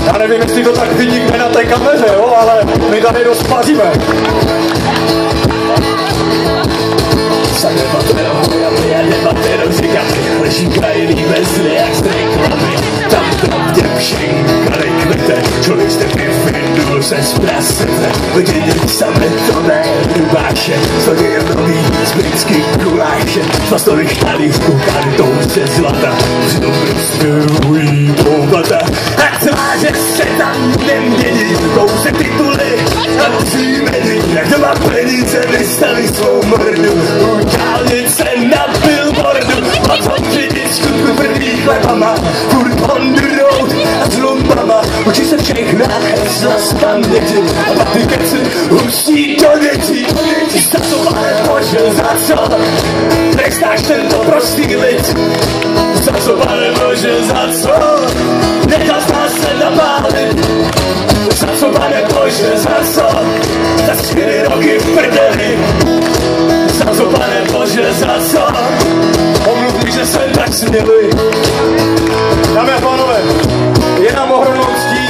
Já nevím, jestli to tak vidíme na té kameře, jo, ale my tady dost paříme. Já nematero, říkám, říkají bez reakce reklamy. Tam mě pšenka nekvete, člověk jste vyfindul se z prasete. Viděli samé to ne rybáše, stojí nový zbytský guláše. Pastových talířků kartou se zlata, přitom rozdělují pohlata. A tváře se tam nemění, pouze tituly a příjmeny. Jak to má peníze, vystaví svou mordu, u dálnice na billboardu. Potom přijde skutku první chlebama, furt on the road a zlumbama. Učí se všechna hesla z paměti a pak ty keci hustí do dětí. Za co, pane Bože, za co trestáš tento prostý lid? Za co, pane Bože, za co nechal nás se napálit? Za co, pane Bože, za co? Za 4 roky v prdeli. Za co, pane Bože, za co? Omluv mi, že jsem tak smělý. Dámy a pánové, je nám ohromnou ctí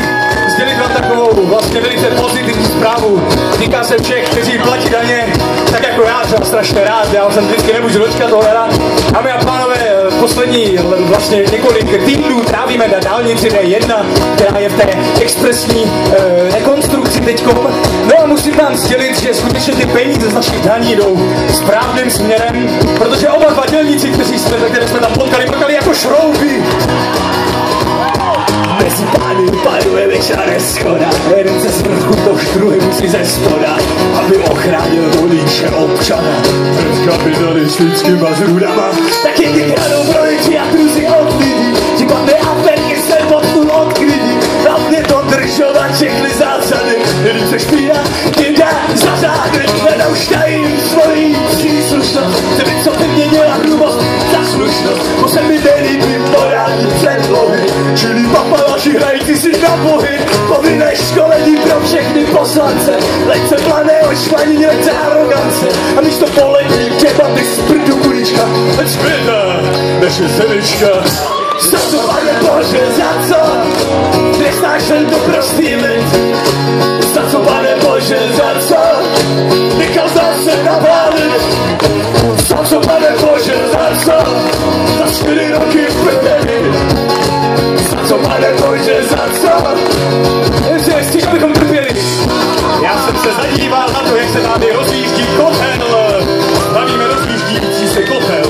sdělit vám takovou vlastně velice pozitivní zprávu. Týká se všech, kteří platí daně, tak jako já, třeba strašně rád, já jsem vždycky nemůžu dočkat tohle. Dámy a pánové, poslední vlastně několik týdnů trávíme na dálnici D1, která je v té expresní rekonstrukci teďkom. No a musím vám sdělit, že skutečně ty peníze z našich daní jdou správným směrem, protože oba dva dělníci, které jsme tam potkali, brkali jako šrouby. Mezi pány panuje večer schoda, jeden se svrchu, tož druhý musí ze spoda, aby ochránil voliče občana. Před kapitalistickýma zrůdama, taky ty kradou brojči a truzy od lidí, ti padne aferky se potnul od klidí, hlavně dodržovat všechny zásady, když se špína, tím dá za zády, hledou štají svojí příslušnost, chce být co by mě dělá hrubost za slušnost, bo se mi nelíbí morální předlohy, čili papalaši hrající si na bohy, povinné školení pro všechny poslance, lehce planého švaní, lehce arogance, a místo polední debaty z prdu kulička, ať zpětá naše zemička. Za co, pane Bože, za co trestáš tento prostý lid? Za co, pane Bože, za co nechal nás se napálit? Za co, pane Bože, za co za 4 roky v prdeli? Za co, pane Bože, za co? Takže chci, abychom trpěli. Já jsem se zadíval na to, jak se tady rozjíždí kotel. Bavíme rozjíždící se kotel.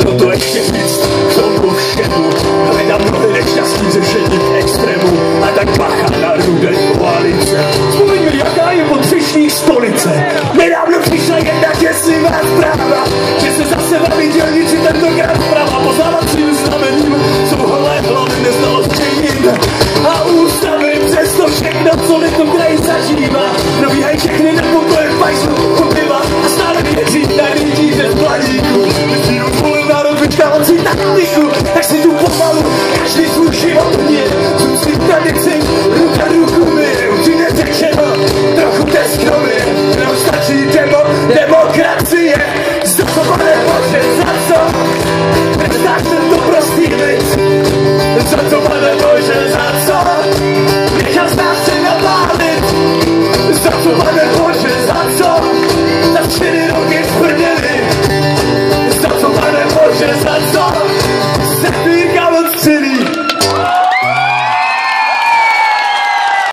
No to ještě víc k tomu všemu, hledám mnohdy nešťastný řešení extrému, a tak bacha na rudé koalice. Vzpomeň mi, jaká je potřešní stolice. Nedávno přišla jedna děsivá zpráva, že se zase baví dělníci tentokrát zprava. Poznávacím znamením jsou holé hlavy neznalostřejím a ústavy přesto všechno, co v tom kraji zažívá. Probíhají všechny na pokoje fajslu, popiva a stále věří na rýtíře v planíku. Vždycky odvolil národ vyčkávací taktiku, tak si tu pomalu každý svůj život mě. Zůstí tradici, ruka ruku mi, upřímně řečeno, trochu teskromně. Nám stačí demokracie. Za co, pane Bože, za co trestáš tento prostý lid? Za co, pane Bože, za co nechal z nás se napálit? Za co, pane Bože, za co za 4 roky v prdeli? Za co, pane Bože, za co se